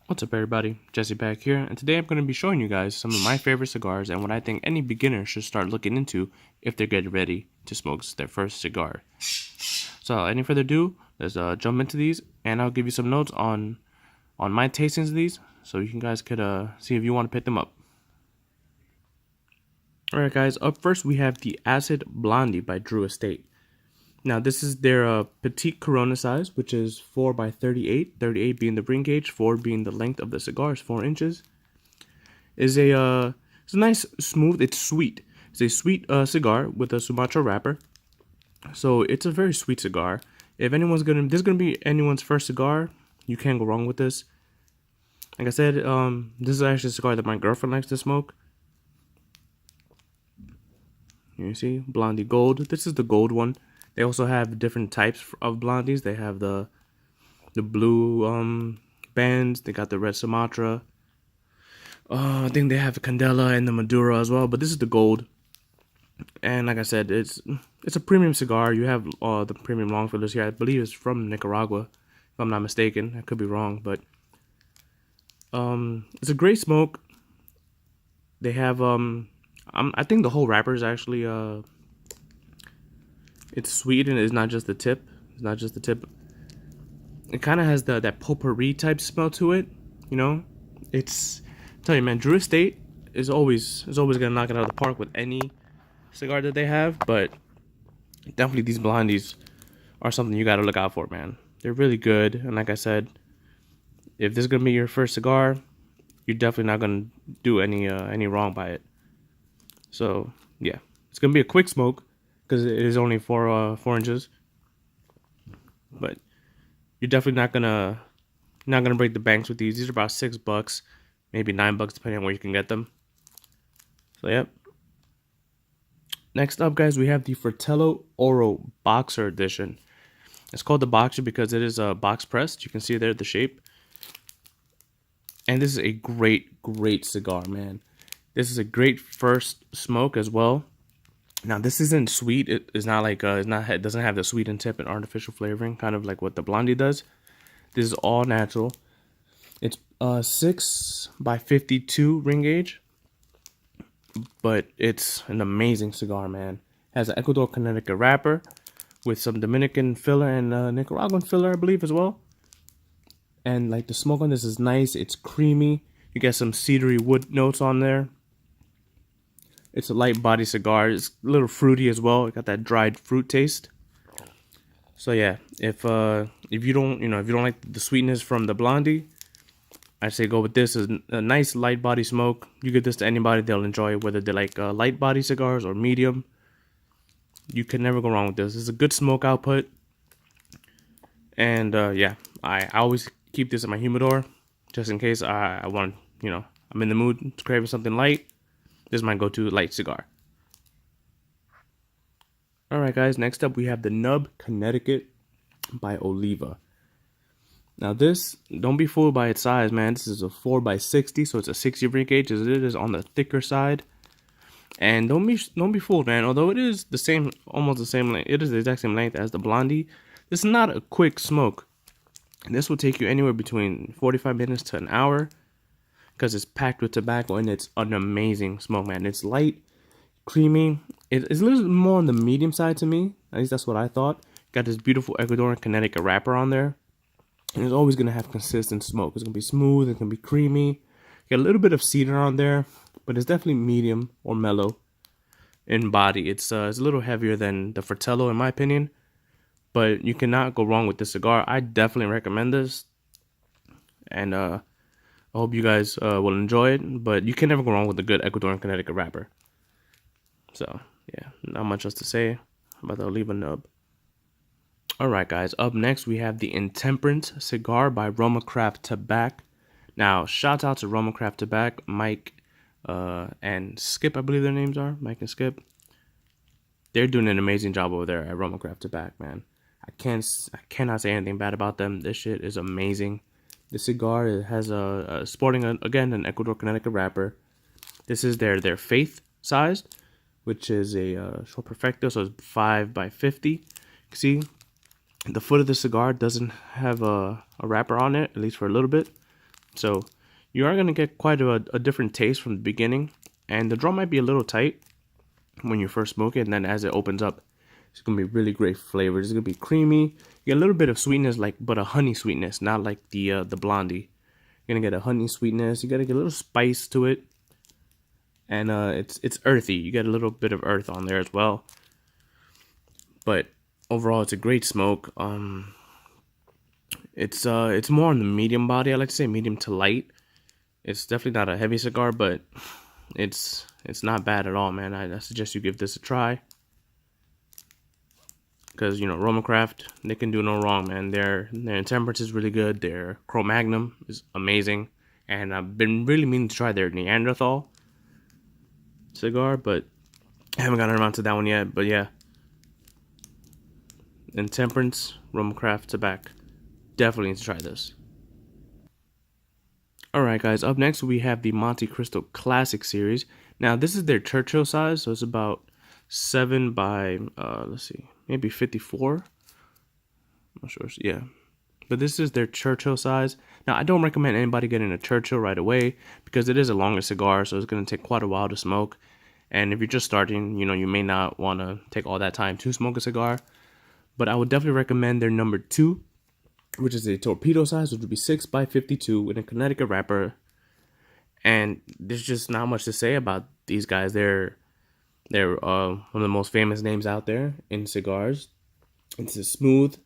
What's up everybody, Jesse back here, and today I'm going to be showing you guys some of my favorite cigars and what I think any beginner should start looking into if they're getting ready to smoke their first cigar. So any further ado, let's jump into these, and I'll give you some notes on my tastings of these so you guys could see if you want to pick them up. Alright guys, up first we have the Acid Blondie by Drew Estate. Now this is their petite Corona size, which is 4 by 38, 38 being the ring gauge, 4 being the length of the cigar, is 4 inches. It's a nice, smooth, it's sweet. It's a sweet cigar with a Sumatra wrapper. So it's a very sweet cigar. If this is gonna be anyone's first cigar, you can't go wrong with this. Like I said, this is actually a cigar that my girlfriend likes to smoke. You see, Blondie Gold. This is the gold one. They also have different types of blondies. They have the blue bands. They got the red Sumatra. I think they have Candela and the Madura as well. But this is the gold. And like I said, it's a premium cigar. You have the premium long fillers here. I believe it's from Nicaragua, if I'm not mistaken. I could be wrong, but it's a great smoke. They have I think the whole wrapper is actually it's sweet, and it's not just the tip. It's not just the tip. It kind of has that potpourri type smell to it, you know. I tell you, man, Drew Estate is always gonna knock it out of the park with any cigar that they have. But definitely these blondies are something you gotta look out for, man. They're really good, and like I said, if this is gonna be your first cigar, you're definitely not gonna do any wrong by it. So yeah, it's gonna be a quick smoke because it is only 4 inches, but you're definitely not gonna break the banks with these. These are about $6, maybe $9 depending on where you can get them. So yep. Next up, guys, we have the Fratello Oro Boxer Edition. It's called the Boxer because it is box pressed. You can see there the shape. And this is a great cigar, man. This is a great first smoke as well. Now this isn't sweet. It is not like it doesn't have the sweetened tip and artificial flavoring, kind of like what the Blondie does. This is all natural. It's 6 by 52 ring gauge, but it's an amazing cigar, man. It has an Ecuador Connecticut wrapper with some Dominican filler and Nicaraguan filler, I believe, as well. And like the smoke on this is nice. It's creamy. You get some cedary wood notes on there. It's a light body cigar. It's a little fruity as well. It got that dried fruit taste. So yeah, if you don't like the sweetness from the Blondie, I'd say go with this. It's a nice light body smoke. You give this to anybody, they'll enjoy it, whether they like light body cigars or medium. You can never go wrong with this. It's a good smoke output. And yeah, I always keep this in my humidor just in case I want, I'm in the mood to crave something light. This is my go-to light cigar. Alright guys, next up we have the Nub Connecticut by Oliva. Now this, don't be fooled by its size, man. This is a 4 by 60, so it's a 60 ring gauge. It is on the thicker side. And don't be fooled, man. Although it is the same, almost the same length, it is the exact same length as the Blondie. This is not a quick smoke. This will take you anywhere between 45 minutes to an hour, because it's packed with tobacco, and it's an amazing smoke, man. It's light, creamy. It's a little more on the medium side to me. At least that's what I thought. Got this beautiful Ecuadorian Connecticut wrapper on there. And it's always going to have consistent smoke. It's going to be smooth. It's going to be creamy. Got a little bit of cedar on there, but it's definitely medium or mellow in body. It's a little heavier than the Fratello, in my opinion. But you cannot go wrong with this cigar. I definitely recommend this. And I hope you guys will enjoy it, but you can never go wrong with a good Ecuadorian Connecticut wrapper. So, yeah, not much else to say about the Oliva Nub. Alright guys, up next we have the Intemperance cigar by Roma Craft Tobacco. Now, shout out to Roma Craft Tobacco, Mike and Skip, I believe their names are, Mike and Skip. They're doing an amazing job over there at Roma Craft Tobacco, man. I cannot say anything bad about them. This shit is amazing. The cigar, it has sporting again an Ecuador Connecticut wrapper. This is their Faith sized, which is a short perfecto, so it's 5 by 50. You can see the foot of the cigar doesn't have a wrapper on it, at least for a little bit. So you are going to get quite a different taste from the beginning. And the draw might be a little tight when you first smoke it. And then as it opens up, it's going to be really great flavor. It's going to be creamy. You get a little bit of sweetness, but a honey sweetness, not like the blondie. You're going to get a honey sweetness. You got to get a little spice to it. And it's earthy. You get a little bit of earth on there as well. But overall, it's a great smoke. It's more on the medium body. I like to say medium to light. It's definitely not a heavy cigar, but it's not bad at all, man. I suggest you give this a try. Because, you know, Roma Craft, they can do no wrong, man. Their intemperance is really good. Their Cro-Magnon is amazing. And I've been really meaning to try their Neanderthal cigar, but I haven't gotten around to that one yet. But yeah, Intemperance, Roma Craft Tobacco. Definitely need to try this. Alright guys, up next we have the Monte Cristo Classic series. Now this is their Churchill size, so it's about 7 by, let's see, maybe 54. I'm not sure, yeah. But this is their Churchill size. Now I don't recommend anybody getting a Churchill right away because it is a longer cigar, so it's going to take quite a while to smoke. And if you're just starting, you know, you may not want to take all that time to smoke a cigar. But I would definitely recommend their number 2, which is a torpedo size, which would be 6 by 52 with a Connecticut wrapper. And there's just not much to say about these guys. They're one of the most famous names out there in cigars. It's a smooth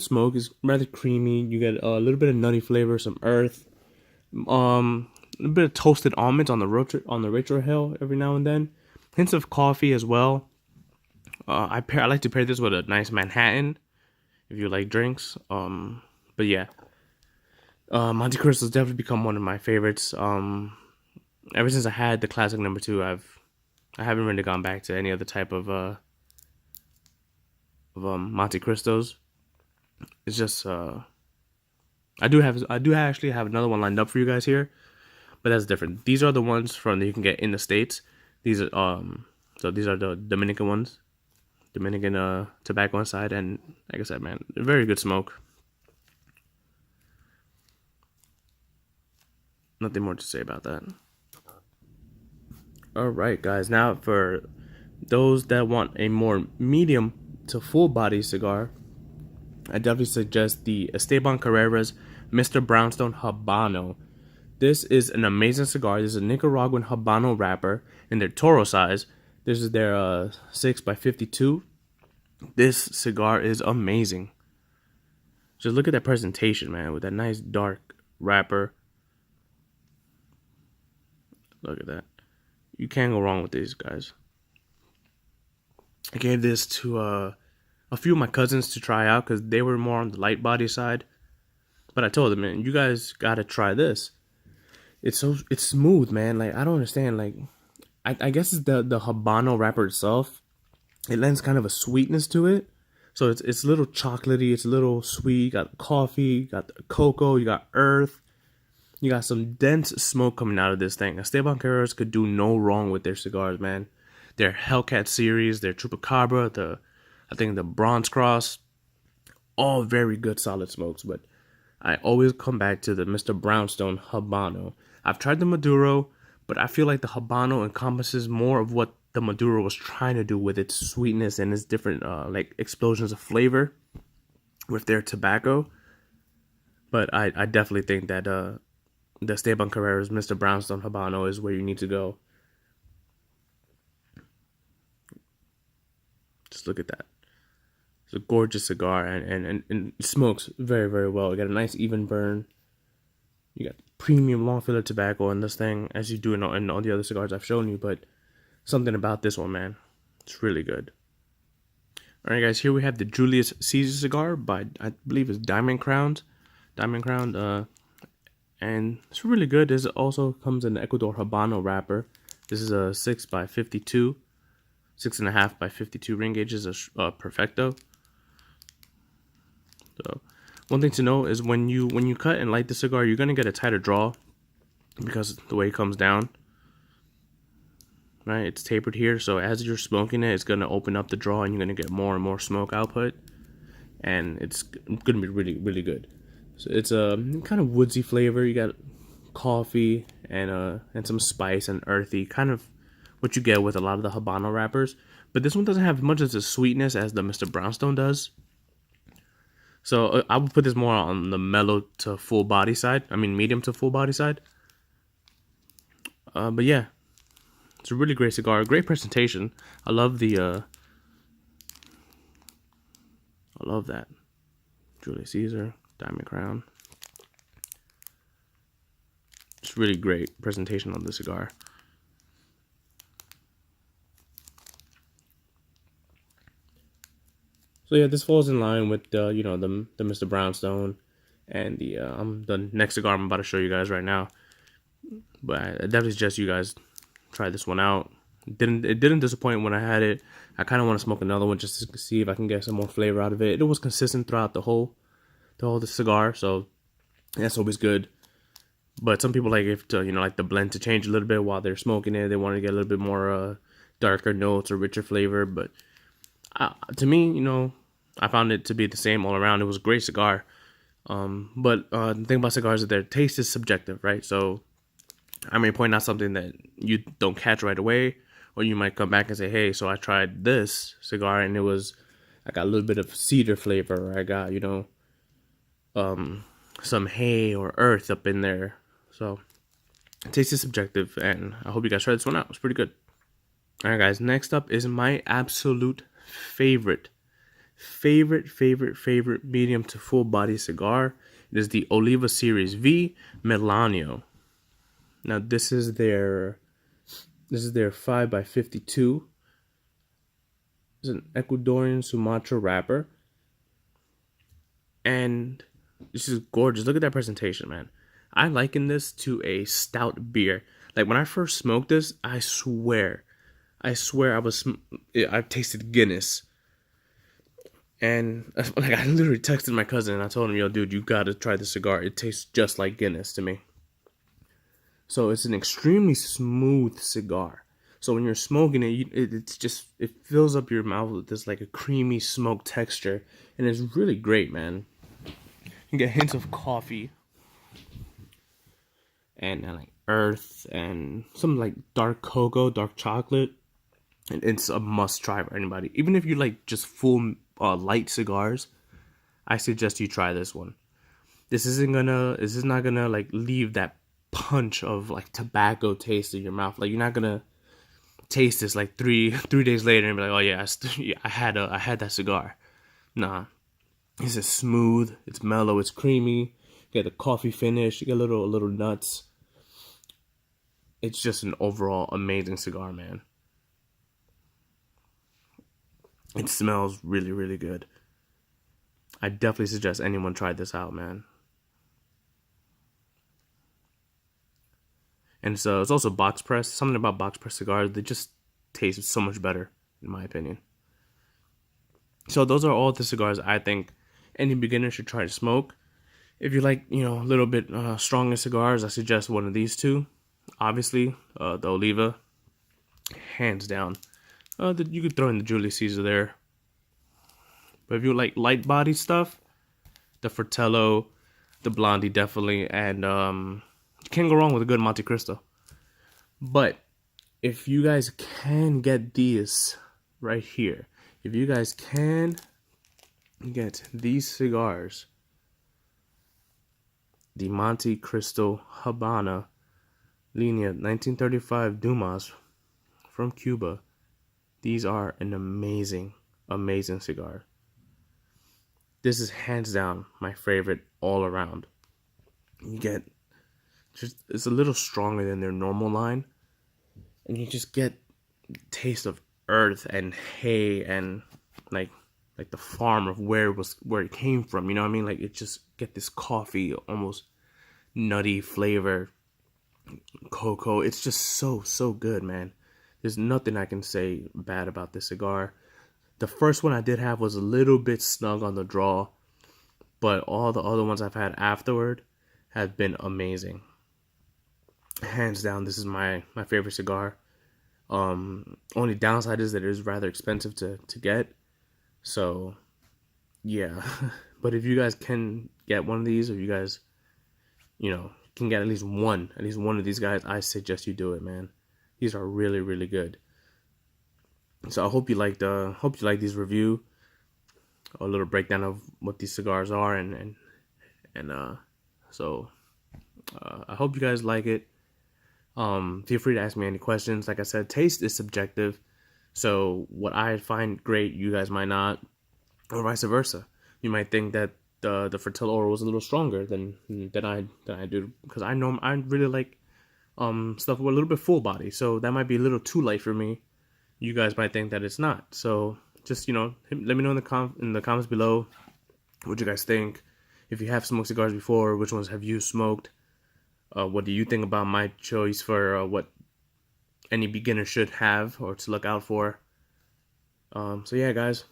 smoke. It's rather creamy. You get a little bit of nutty flavor, some earth, a bit of toasted almonds on the retrohale every now and then. Hints of coffee as well. I like to pair this with a nice Manhattan if you like drinks. But yeah, Monte Cristo's definitely become one of my favorites. Ever since I had the classic number 2, I haven't really gone back to any other type of Monte Cristos. It's just I do actually have another one lined up for you guys here, but that's different. These are the ones from that you can get in the States. These are so these are the Dominican ones. Dominican tobacco inside, and like I said, man, very good smoke. Nothing more to say about that. Alright guys, now for those that want a more medium to full body cigar, I definitely suggest the Esteban Carrera's Mr. Brownstone Habano. This is an amazing cigar. This is a Nicaraguan Habano wrapper in their Toro size. This is their 6 by 52. This cigar is amazing. Just look at that presentation, man, with that nice dark wrapper. Look at that. You can't go wrong with these guys. I gave this to a few of my cousins to try out because they were more on the light body side. But I told them, man, you guys gotta try this. It's smooth, man. Like, I don't understand. Like, I guess it's the Habano wrapper itself. It lends kind of a sweetness to it. So it's a little chocolatey, it's a little sweet. You got coffee, you got the cocoa, you got earth. You got some dense smoke coming out of this thing. Esteban Carreras could do no wrong with their cigars, man. Their Hellcat series, their Chupacabra, I think the Bronze Cross, all very good solid smokes. But I always come back to the Mr. Brownstone Habano. I've tried the Maduro, but I feel like the Habano encompasses more of what the Maduro was trying to do with its sweetness and its different like explosions of flavor with their tobacco. But I definitely think that the Esteban Carrera's Mr. Brownstone Habano is where you need to go. Just look at that. It's a gorgeous cigar and it smokes very, very well. You got a nice even burn. You got premium long filler tobacco in this thing, as you do in all the other cigars I've shown you, but something about this one, man. It's really good. Alright guys, here we have the Julius Caesar cigar by, I believe it's Diamond Crown, and it's really good. This also comes in the Ecuador Habano wrapper. This is a 6 by 52, 6.5 by 52 ring gauge is a Perfecto. So one thing to know is when you cut and light the cigar, you're gonna get a tighter draw because the way it comes down. Right, it's tapered here, so as you're smoking it, it's gonna open up the draw, and you're gonna get more and more smoke output, and it's gonna be really, really good. So it's a kind of woodsy flavor. You got coffee and some spice and earthy, kind of what you get with a lot of the Habano wrappers. But this one doesn't have much of the sweetness as the Mr. Brownstone does. So I would put this more on the mellow to full body side. I mean, medium to full body side. But yeah, it's a really great cigar. Great presentation. I love I love that. Julius Caesar, Diamond Crown. It's really great presentation on the cigar. So yeah, this falls in line with you know, the Mr. Brownstone and the next cigar I'm about to show you guys right now. But I definitely suggest you guys try this one out. It didn't disappoint when I had it. I kind of want to smoke another one just to see if I can get some more flavor out of it. It was consistent throughout the whole cigar, so that's always good. But some people like if to, you know, like the blend to change a little bit while they're smoking it. They want to get a little bit more darker notes or richer flavor. But to me, you know, I found it to be the same all around. It was a great cigar. But the thing about cigars is their taste is subjective, right? So I may point out something that you don't catch right away, or you might come back and say, hey, so I tried this cigar and I got a little bit of cedar flavor, or I got, you know, some hay or earth up in there. So taste is subjective, and I hope you guys try this one out. It's pretty good. All right, guys, next up is my absolute favorite medium to full body cigar. It is the Oliva Series V Melanio. Now this is their 5x52. It's an Ecuadorian Sumatra wrapper, and this is gorgeous. Look at that presentation, man. I liken this to a stout beer. Like when I first smoked this, I swear I tasted Guinness. And like I literally texted my cousin and I told him, yo, dude, you gotta try the cigar. It tastes just like Guinness to me. So it's an extremely smooth cigar. So when you're smoking it, it fills up your mouth with this like a creamy smoke texture, and it's really great, man. You get hints of coffee and like earth and some like dark cocoa, dark chocolate. And it's a must try for anybody. Even if you like just full light cigars, I suggest you try this one. This is not gonna like leave that punch of like tobacco taste in your mouth. Like you're not gonna taste this like three days later and be like, oh yeah, I had that cigar. Nah, this is smooth. It's mellow. It's creamy. You get the coffee finish. You get a little nuts. It's just an overall amazing cigar, man. It smells really, really good. I definitely suggest anyone try this out, man. And so it's also box press. Something about box press cigars, they just taste so much better, in my opinion. So those are all the cigars I think any beginner should try to smoke. If you like, you know, a little bit stronger cigars, I suggest one of these two. Obviously, the Oliva, hands down. You could throw in the Julius Caesar there. But if you like light body stuff, the Fratello, the Blondie definitely, and you can't go wrong with a good Monte Cristo. But if you guys can get these right here, if you guys can get these cigars, the Monte Cristo Habana Linea 1935 Dumas from Cuba, these are an amazing cigar. This is hands down my favorite all around. You get it's a little stronger than their normal line, and you just get taste of earth and hay and like the farm of where it came from. You know what I mean? Like it just get this coffee, almost nutty flavor, cocoa. It's just so good, man. There's nothing I can say bad about this cigar. The first one I did have was a little bit snug on the draw, but all the other ones I've had afterward have been amazing. Hands down, this is my favorite cigar. Only downside is that it is rather expensive to get. So, yeah. But if you guys can get one of these, or you guys, can get at least one of these guys, I suggest you do it, man. These are really, really good. So I hope you like these review, a little breakdown of what these cigars are, and so I hope you guys like it. Feel free to ask me any questions. Like I said, taste is subjective. So what I find great, you guys might not, or vice versa. You might think that the Fertil Oro was a little stronger than I do, because I know I really like stuff with a little bit full body. So that might be a little too light for me. You guys might think that it's not. So just let me know in the comments below what you guys think. If you have smoked cigars before, which ones have you smoked? What do you think about my choice for what any beginner should have or to look out for? So yeah, guys,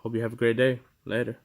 hope you have a great day. Later.